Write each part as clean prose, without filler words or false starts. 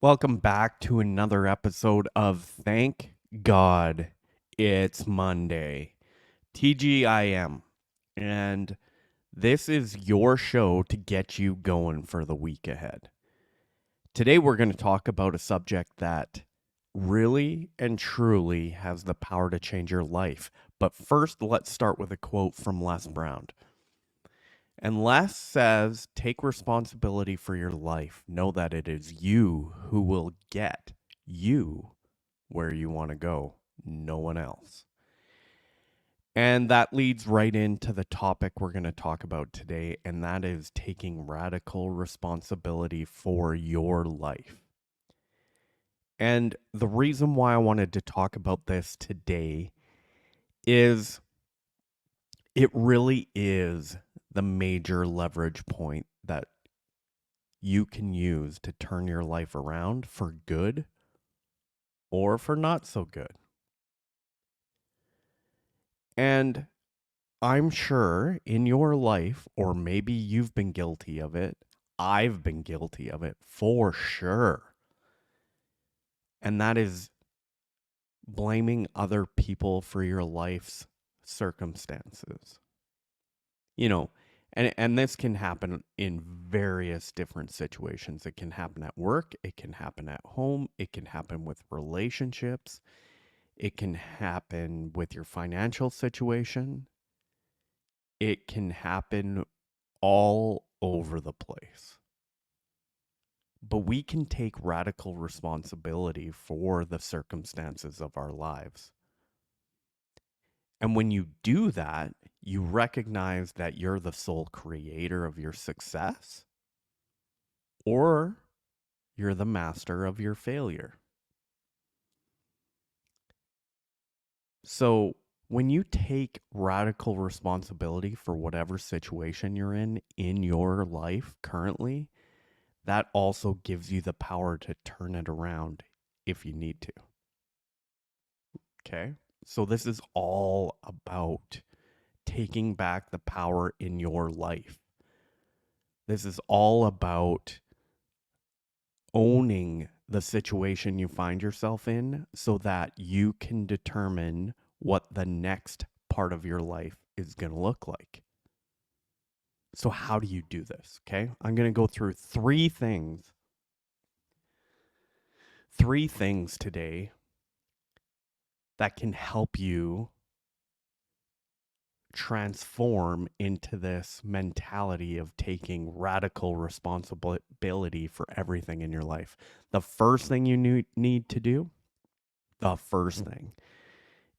Welcome back to another episode of Thank God It's Monday, TGIM. And this is your show to get you going for the week ahead. Today, we're going to talk about a subject that really and truly has the power to change your life. But first, let's start with a quote from Les Brown. And Les says, take responsibility for your life. Know that it is you who will get you where you want to go, no one else. And that leads right into the topic we're going to talk about today, and that is taking radical responsibility for your life. And the reason why I wanted to talk about this today is it really is the major leverage point that you can use to turn your life around for good or for not so good. And I'm sure in your life, or maybe you've been guilty of it, I've been guilty of it for sure. And that is blaming other people for your life's circumstances. You know, and this can happen in various different situations. It can happen at work, it can happen at home, it can happen with relationships, it can happen with your financial situation. It can happen all over the place. But we can take radical responsibility for the circumstances of our lives. And when you do that, you recognize that you're the sole creator of your success, or you're the master of your failure. So, when you take radical responsibility for whatever situation you're in your life currently, that also gives you the power to turn it around if you need to. Okay? So, this is all about taking back the power in your life. This is all about owning the situation you find yourself in so that you can determine what the next part of your life is going to look like. So, how do you do this? Okay. I'm going to go through three things today that can help you transform into this mentality of taking radical responsibility for everything in your life. The first thing you need to do, the first thing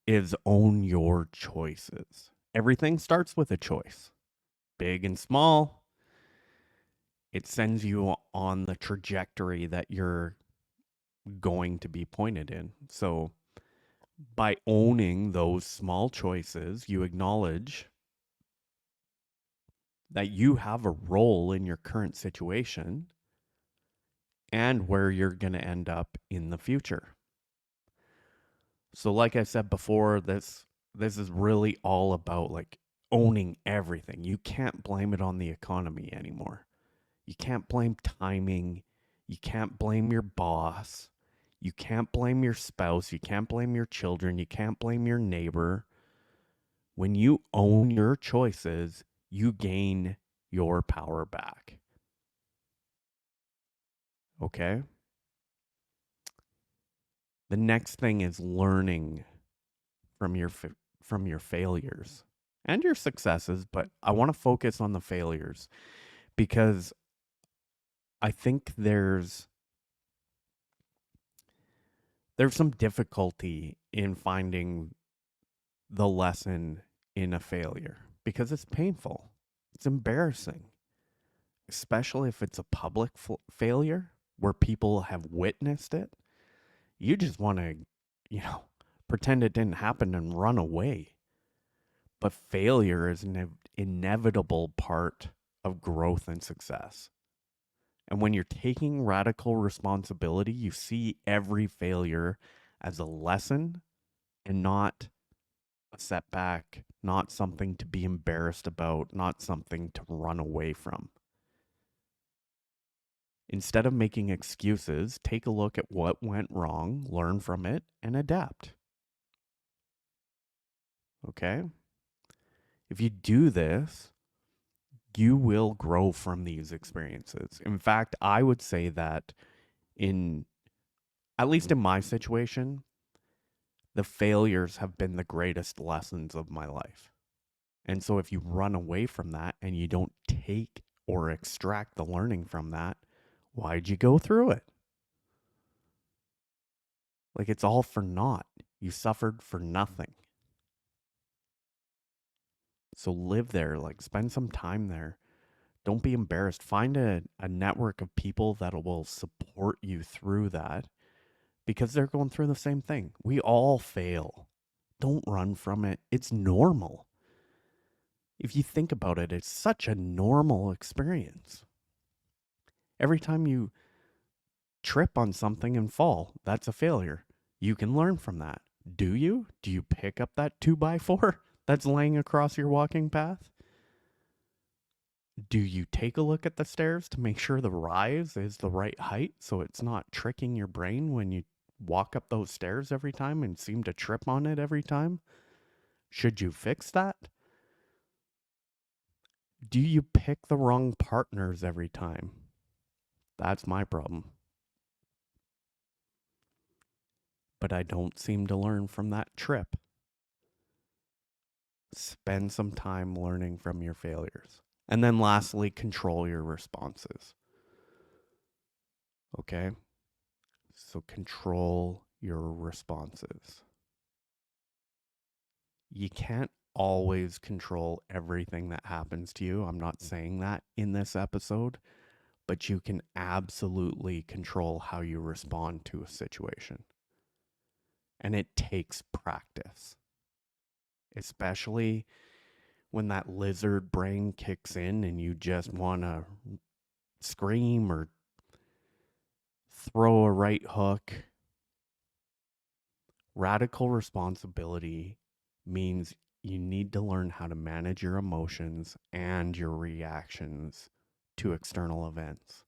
is own your choices. Everything starts with a choice, big and small. It sends you on the trajectory that you're going to be pointed in. So, by owning those small choices, you acknowledge that you have a role in your current situation and where you're going to end up in the future. So like I said before, this is really all about like owning everything. You can't blame it on the economy anymore. You can't blame timing. You can't blame your boss. You can't blame your spouse. You can't blame your children. You can't blame your neighbor. When you own your choices, you gain your power back. Okay? The next thing is learning from your failures and your successes, but I want to focus on the failures because I think there's some difficulty in finding the lesson in a failure because it's painful. It's embarrassing, especially if it's a public failure where people have witnessed it. You just want to, pretend it didn't happen and run away. But failure is an inevitable part of growth and success. And when you're taking radical responsibility, you see every failure as a lesson and not a setback, not something to be embarrassed about, not something to run away from. Instead of making excuses, take a look at what went wrong, learn from it, and adapt. Okay? If you do this, you will grow from these experiences. In fact, I would say that in at least in my situation, the failures have been the greatest lessons of my life. And so if you run away from that and you don't take or extract the learning from that, why'd you go through it? Like it's all for naught. You suffered for nothing. So live there, like spend some time there. Don't be embarrassed. Find a network of people that will support you through that because they're going through the same thing. We all fail. Don't run from it. It's normal. If you think about it, it's such a normal experience. Every time you trip on something and fall, that's a failure. You can learn from that. Do you? Do you pick up that 2x4 that's laying across your walking path? Do you take a look at the stairs to make sure the rise is the right height so it's not tricking your brain when you walk up those stairs every time and seem to trip on it every time? Should you fix that? Do you pick the wrong partners every time? That's my problem. But I don't seem to learn from that trip. Spend some time learning from your failures. And then lastly, control your responses. Okay? So control your responses. You can't always control everything that happens to you. I'm not saying that in this episode, but you can absolutely control how you respond to a situation. And it takes practice, especially when that lizard brain kicks in and you just want to scream or throw a right hook. Radical responsibility means you need to learn how to manage your emotions and your reactions to external events.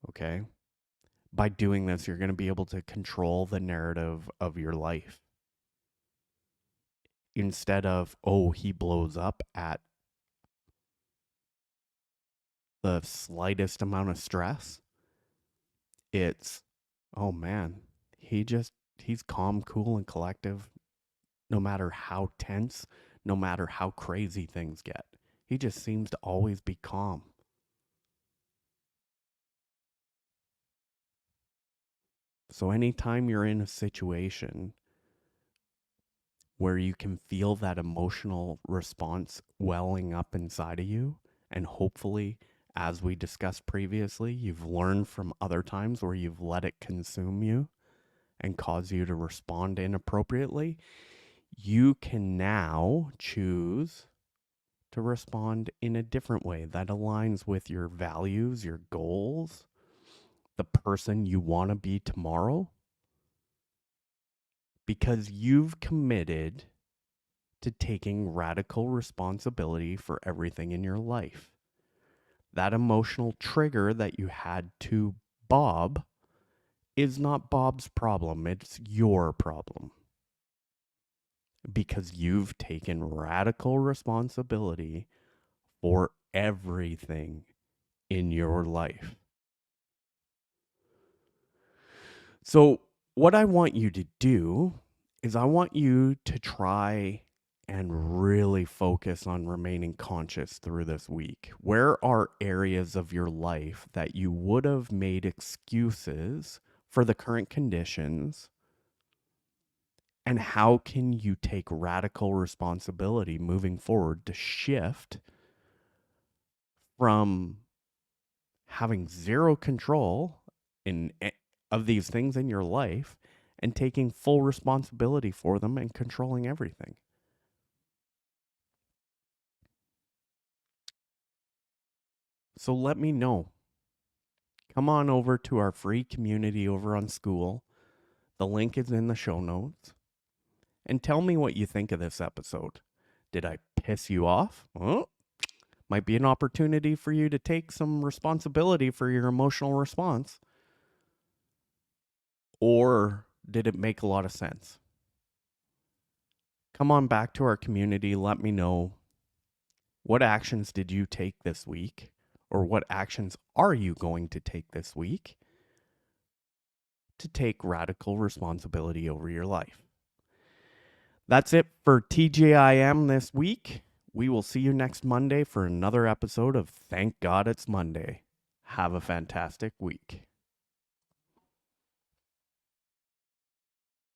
Okay? By doing this, you're going to be able to control the narrative of your life. Instead of, oh, he blows up at the slightest amount of stress, it's, oh man, he's calm, cool, and collective no matter how tense, no matter how crazy things get. He just seems to always be calm. So anytime you're in a situation where you can feel that emotional response welling up inside of you, and hopefully, as we discussed previously, you've learned from other times where you've let it consume you and cause you to respond inappropriately, you can now choose to respond in a different way that aligns with your values, your goals, the person you want to be tomorrow, because you've committed to taking radical responsibility for everything in your life. That emotional trigger that you had to Bob is not Bob's problem, it's your problem. Because you've taken radical responsibility for everything in your life. So, what I want you to do is I want you to try and really focus on remaining conscious through this week. Where are areas of your life that you would have made excuses for the current conditions? And how can you take radical responsibility moving forward to shift from having zero control of these things in your life and taking full responsibility for them and controlling everything? So let me know. Come on over to our free community over on School. The link is in the show notes. And tell me what you think of this episode. Did I piss you off? Oh, might be an opportunity for you to take some responsibility for your emotional response. Or did it make a lot of sense? Come on back to our community. Let me know, what actions did you take this week? Or what actions are you going to take this week to take radical responsibility over your life? That's it for TGIM this week. We will see you next Monday for another episode of Thank God It's Monday. Have a fantastic week.